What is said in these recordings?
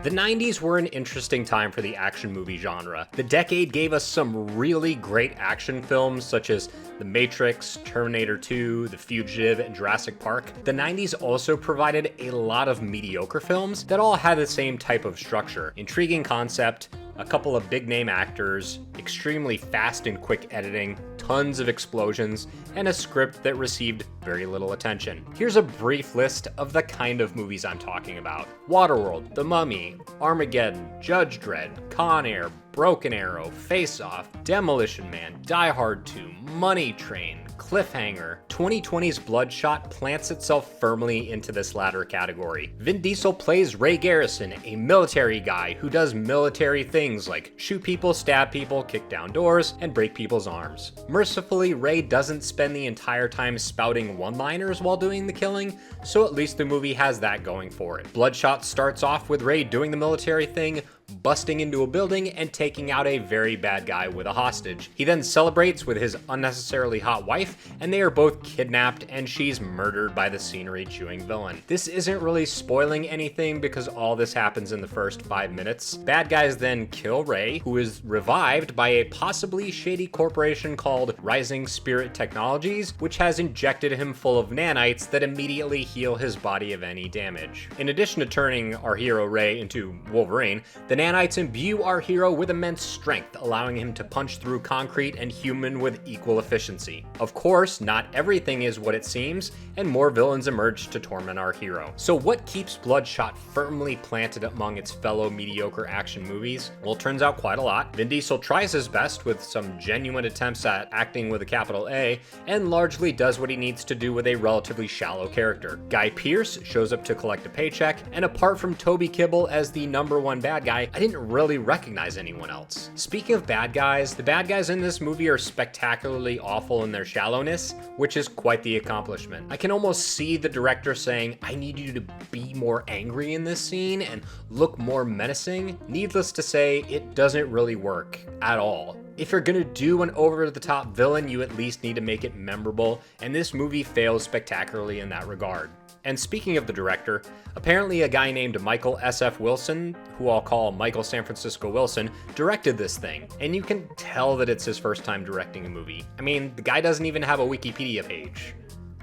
The 90s were an interesting time for the action movie genre. The decade gave us some really great action films such as The Matrix, Terminator 2, The Fugitive, and Jurassic Park. The 90s also provided a lot of mediocre films that all had the same type of structure: intriguing concept, a couple of big-name actors, extremely fast and quick editing, tons of explosions, and a script that received very little attention. Here's a brief list of the kind of movies I'm talking about: Waterworld, The Mummy, Armageddon, Judge Dredd, Con Air, Broken Arrow, Face Off, Demolition Man, Die Hard 2, Money Train, Cliffhanger. 2020's Bloodshot plants itself firmly into this latter category. Vin Diesel plays Ray Garrison, a military guy who does military things like shoot people, stab people, kick down doors, and break people's arms. Mercifully, Ray doesn't spend the entire time spouting one-liners while doing the killing, so at least the movie has that going for it. Bloodshot starts off with Ray doing the military thing, busting into a building and taking out a very bad guy with a hostage. He then celebrates with his unnecessarily hot wife, and they are both kidnapped and she's murdered by the scenery-chewing villain. This isn't really spoiling anything because all this happens in the first 5 minutes. Bad guys then kill Ray, who is revived by a possibly shady corporation called Rising Spirit Technologies, which has injected him full of nanites that immediately heal his body of any damage. In addition to turning our hero Ray into Wolverine, the nanites imbue our hero with immense strength, allowing him to punch through concrete and human with equal efficiency. Of course, not everything is what it seems, and more villains emerge to torment our hero. So what keeps Bloodshot firmly planted among its fellow mediocre action movies? Well, it turns out quite a lot. Vin Diesel tries his best with some genuine attempts at acting with a capital A, and largely does what he needs to do with a relatively shallow character. Guy Pearce shows up to collect a paycheck, and apart from Toby Kibble as the #1 bad guy, I didn't really recognize anyone else. Speaking of bad guys, the bad guys in this movie are spectacularly awful in their shallowness, which is quite the accomplishment. I can almost see the director saying, I need you to be more angry in this scene and look more menacing. Needless to say, it doesn't really work at all. If you're gonna do an over-the-top villain, you at least need to make it memorable, and this movie fails spectacularly in that regard. And speaking of the director, apparently a guy named Michael S.F. Wilson, who I'll call Michael San Francisco Wilson, directed this thing. And you can tell that it's his first time directing a movie. I mean, the guy doesn't even have a Wikipedia page.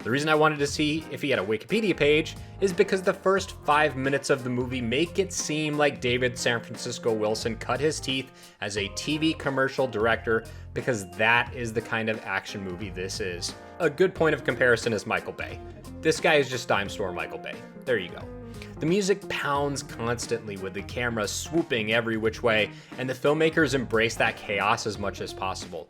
The reason I wanted to see if he had a Wikipedia page is because the first 5 minutes of the movie make it seem like David San Francisco Wilson cut his teeth as a TV commercial director, because that is the kind of action movie this is. A good point of comparison is Michael Bay. This guy is just dime store Michael Bay. There you go. The music pounds constantly with the camera swooping every which way, and the filmmakers embrace that chaos as much as possible.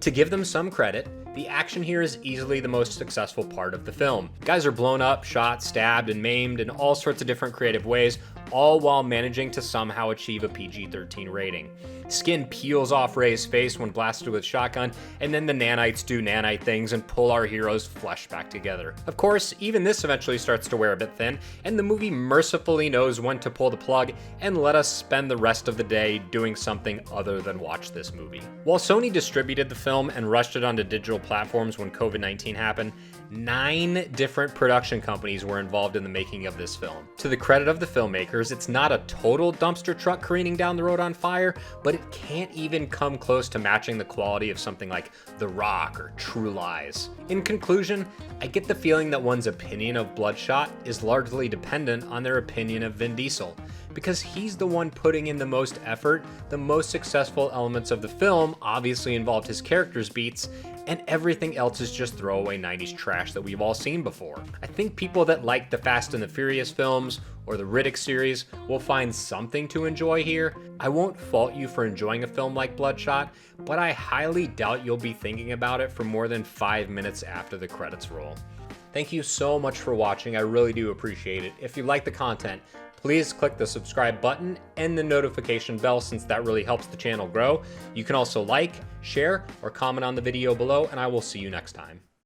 To give them some credit, the action here is easily the most successful part of the film. Guys are blown up, shot, stabbed, and maimed in all sorts of different creative ways, all while managing to somehow achieve a PG-13 rating. Skin peels off Ray's face when blasted with shotgun, and then the nanites do nanite things and pull our hero's flesh back together. Of course, even this eventually starts to wear a bit thin, and the movie mercifully knows when to pull the plug and let us spend the rest of the day doing something other than watch this movie. While Sony distributed the film and rushed it onto digital platforms when COVID-19 happened, 9 different production companies were involved in the making of this film. To the credit of the filmmakers, it's not a total dumpster truck careening down the road on fire, but it can't even come close to matching the quality of something like The Rock or True Lies. In conclusion, I get the feeling that one's opinion of Bloodshot is largely dependent on their opinion of Vin Diesel, because he's the one putting in the most effort. The most successful elements of the film obviously involved his character's beats, and everything else is just throwaway 90s trash that we've all seen before. I think people that like the Fast and the Furious films or the Riddick series will find something to enjoy here. I won't fault you for enjoying a film like Bloodshot, but I highly doubt you'll be thinking about it for more than 5 minutes after the credits roll. Thank you so much for watching, I really do appreciate it. If you like the content, please click the subscribe button and the notification bell, since that really helps the channel grow. You can also like, share, or comment on the video below, and I will see you next time.